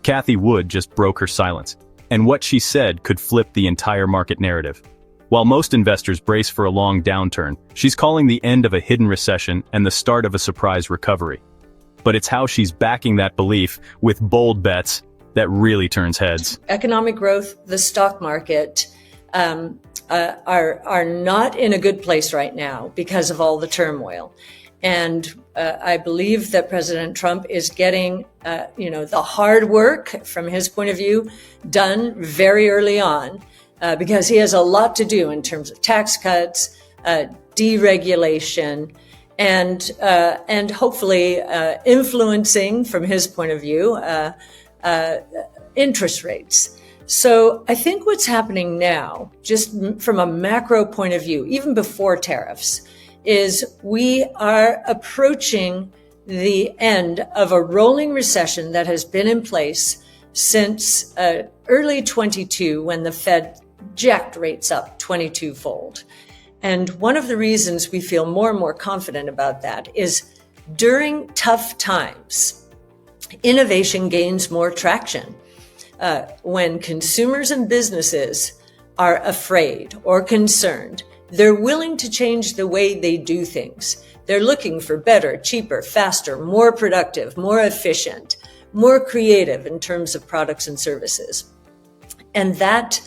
Cathie Wood just broke her silence, and what she said could flip the entire market narrative. While most investors brace for a long downturn, she's calling the end of a hidden recession and the start of a surprise recovery. But it's how she's backing that belief with bold bets that really turns heads. Economic growth, the stock market are not in a good place right now because of all the turmoil. And I believe that President Trump is getting, the hard work from his point of view done very early on because he has a lot to do in terms of tax cuts, deregulation, and hopefully influencing, from his point of view, interest rates. So I think what's happening now, just from a macro point of view, even before tariffs, is we are approaching the end of a rolling recession that has been in place since early 22, when the Fed jacked rates up 22-fold. And one of the reasons we feel more and more confident about that is during tough times, innovation gains more traction. When consumers and businesses are afraid or concerned, they're willing to change the way they do things. They're looking for better, cheaper, faster, more productive, more efficient, more creative in terms of products and services. And that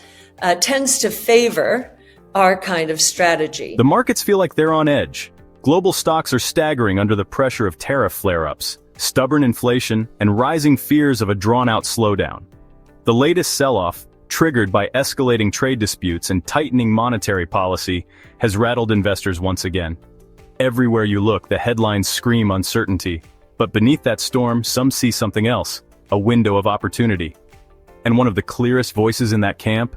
tends to favor our kind of strategy. The markets feel like they're on edge. Global stocks are staggering under the pressure of tariff flare-ups, stubborn inflation, and rising fears of a drawn-out slowdown. The latest sell-off, triggered by escalating trade disputes and tightening monetary policy, has rattled investors once again. Everywhere you look, the headlines scream uncertainty, but beneath that storm, some see something else, a window of opportunity. And one of the clearest voices in that camp?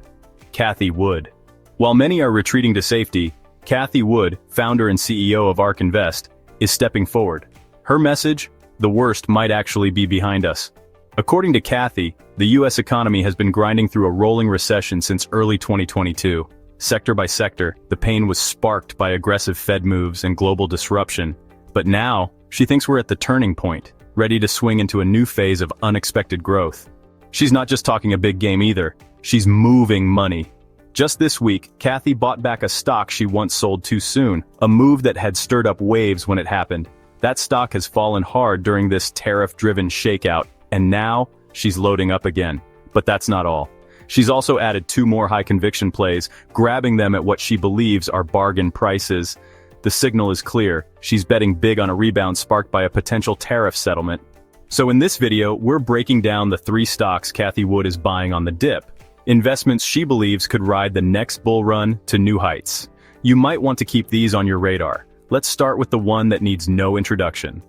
Cathie Wood. While many are retreating to safety, Cathie Wood, founder and CEO of ARK Invest, is stepping forward. Her message? The worst might actually be behind us. According to Cathie, the U.S. economy has been grinding through a rolling recession since early 2022. Sector by sector, the pain was sparked by aggressive Fed moves and global disruption. But now, she thinks we're at the turning point, ready to swing into a new phase of unexpected growth. She's not just talking a big game either, she's moving money. Just this week, Cathie bought back a stock she once sold too soon, a move that had stirred up waves when it happened. That stock has fallen hard during this tariff-driven shakeout, and now, she's loading up again. But that's not all. She's also added 2 more high-conviction plays, grabbing them at what she believes are bargain prices. The signal is clear. She's betting big on a rebound sparked by a potential tariff settlement. So in this video, we're breaking down the 3 stocks Cathie Wood is buying on the dip. Investments she believes could ride the next bull run to new heights. You might want to keep these on your radar. Let's start with the one that needs no introduction.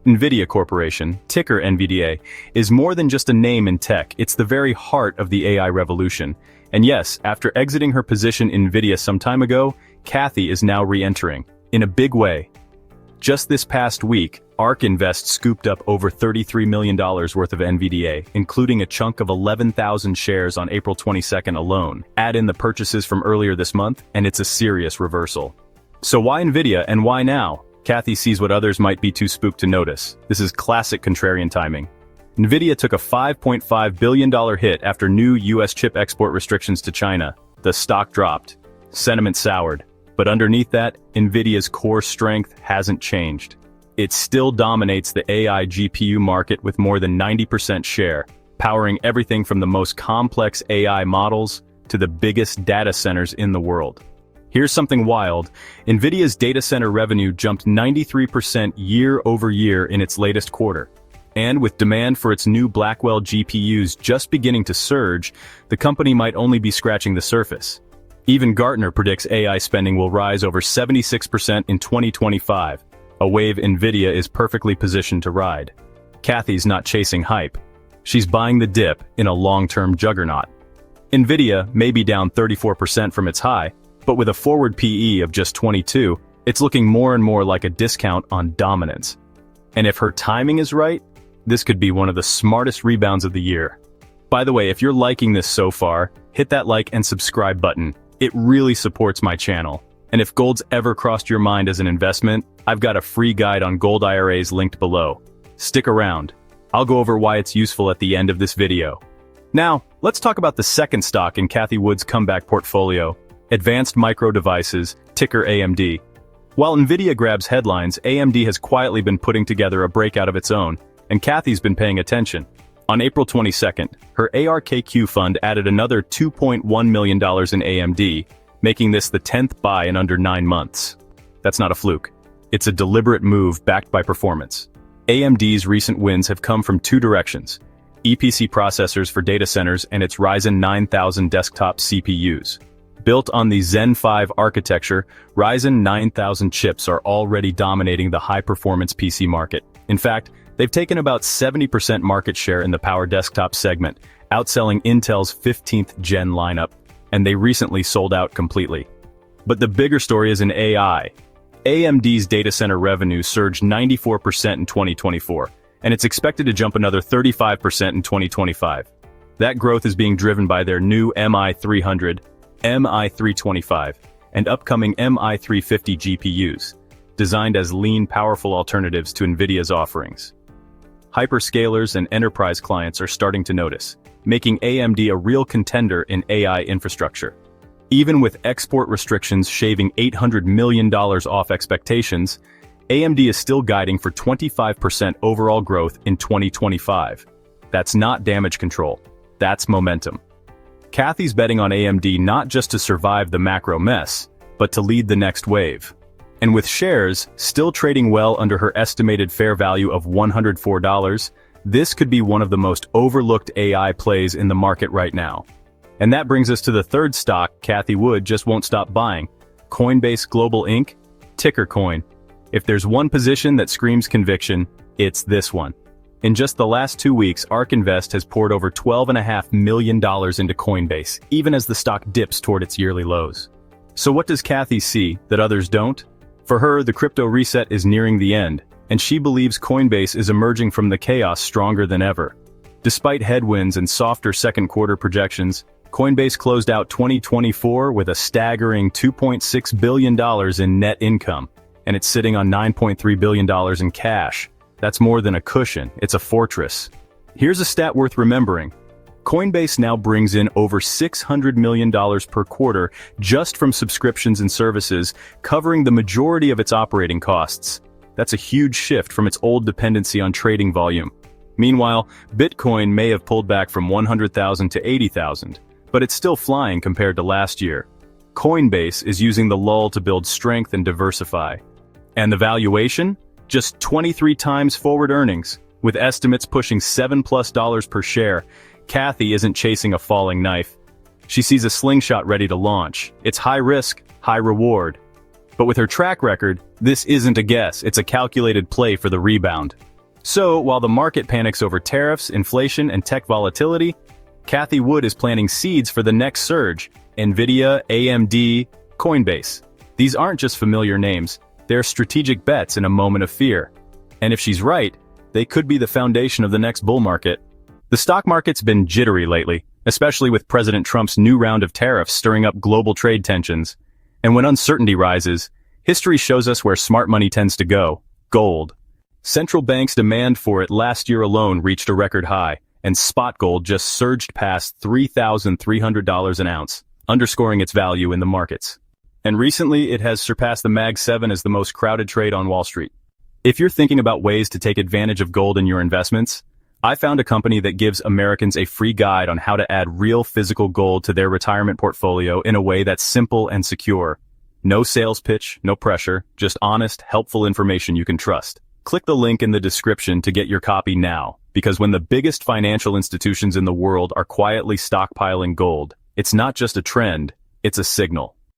Nvidia Corporation, ticker Nvidia, is more than just a name in tech, it's the very heart of the AI revolution. And yes, after exiting her position in Nvidia some time ago, Cathie is now re-entering, in a big way. Just this past week, ARK Invest scooped up over $33 million worth of Nvidia, including a chunk of 11,000 shares on April 22nd alone. Add in the purchases from earlier this month, and it's a serious reversal. So why Nvidia and why now? Cathie sees what others might be too spooked to notice. This is classic contrarian timing. Nvidia took a $5.5 billion hit after new US chip export restrictions to China. The stock dropped. Sentiment soured. But underneath that, Nvidia's core strength hasn't changed. It still dominates the AI GPU market with more than 90% share, powering everything from the most complex AI models to the biggest data centers in the world. Here's something wild. Nvidia's data center revenue jumped 93% year over year in its latest quarter. And with demand for its new Blackwell GPUs just beginning to surge, the company might only be scratching the surface. Even Gartner predicts AI spending will rise over 76% in 2025, a wave Nvidia is perfectly positioned to ride. Cathie's not chasing hype. She's buying the dip in a long-term juggernaut. Nvidia may be down 34% from its high, but with a forward PE of just 22, it's looking more and more like a discount on dominance. And if her timing is right, this could be one of the smartest rebounds of the year. By the way, if you're liking this so far, hit that like and subscribe button. It really supports my channel. And if gold's ever crossed your mind as an investment, I've got a free guide on gold IRAs linked below. Stick around. I'll go over why it's useful at the end of this video. Now, let's talk about the second stock in Cathie Wood's comeback portfolio, Advanced Micro Devices, ticker AMD. While Nvidia grabs headlines, AMD has quietly been putting together a breakout of its own, and Cathie's been paying attention. On April 22nd, her ARKQ fund added another $2.1 million in AMD, making this the 10th buy in under 9 months. That's not a fluke. It's a deliberate move backed by performance. AMD's recent wins have come from two directions: EPC processors for data centers and its Ryzen 9000 desktop CPUs. Built on the Zen 5 architecture, Ryzen 9000 chips are already dominating the high-performance PC market. In fact, they've taken about 70% market share in the power desktop segment, outselling Intel's 15th gen lineup, and they recently sold out completely. But the bigger story is in AI. AMD's data center revenue surged 94% in 2024, and it's expected to jump another 35% in 2025. That growth is being driven by their new MI300, MI325, and upcoming MI350 GPUs, designed as lean, powerful alternatives to Nvidia's offerings. Hyperscalers and enterprise clients are starting to notice, making AMD a real contender in AI infrastructure. Even with export restrictions shaving $800 million off expectations, AMD is still guiding for 25% overall growth in 2025. That's not damage control, that's momentum. Cathie's betting on AMD not just to survive the macro mess, but to lead the next wave. And with shares still trading well under her estimated fair value of $104, this could be one of the most overlooked AI plays in the market right now. And that brings us to the third stock Cathie Wood just won't stop buying, Coinbase Global Inc., ticker COIN. If there's one position that screams conviction, it's this one. In just the last 2 weeks, ARK Invest has poured over $12.5 million into Coinbase, even as the stock dips toward its yearly lows. So what does Cathie see that others don't? For her, the crypto reset is nearing the end, and she believes Coinbase is emerging from the chaos stronger than ever. Despite headwinds and softer second quarter projections, Coinbase closed out 2024 with a staggering $2.6 billion in net income, and it's sitting on $9.3 billion in cash. That's more than a cushion, it's a fortress. Here's a stat worth remembering. Coinbase now brings in over $600 million per quarter just from subscriptions and services, covering the majority of its operating costs. That's a huge shift from its old dependency on trading volume. Meanwhile, Bitcoin may have pulled back from 100,000 to 80,000, but it's still flying compared to last year. Coinbase is using the lull to build strength and diversify. And the valuation? Just 23 times forward earnings, with estimates pushing $7+ per share. Cathie isn't chasing a falling knife. She sees a slingshot ready to launch. It's high risk, high reward. But with her track record, this isn't a guess, it's a calculated play for the rebound. So, while the market panics over tariffs, inflation, and tech volatility, Cathie Wood is planting seeds for the next surge: Nvidia, AMD, Coinbase. These aren't just familiar names, they're strategic bets in a moment of fear. And if she's right, they could be the foundation of the next bull market. The stock market's been jittery lately, especially with President Trump's new round of tariffs stirring up global trade tensions. And when uncertainty rises, history shows us where smart money tends to go: gold. Central banks' demand for it last year alone reached a record high, and spot gold just surged past $3,300 an ounce, underscoring its value in the markets. And recently, it has surpassed the Mag 7 as the most crowded trade on Wall Street. If you're thinking about ways to take advantage of gold in your investments, I found a company that gives Americans a free guide on how to add real physical gold to their retirement portfolio in a way that's simple and secure. No sales pitch, no pressure, just honest, helpful information you can trust. Click the link in the description to get your copy now, because when the biggest financial institutions in the world are quietly stockpiling gold, it's not just a trend, it's a signal.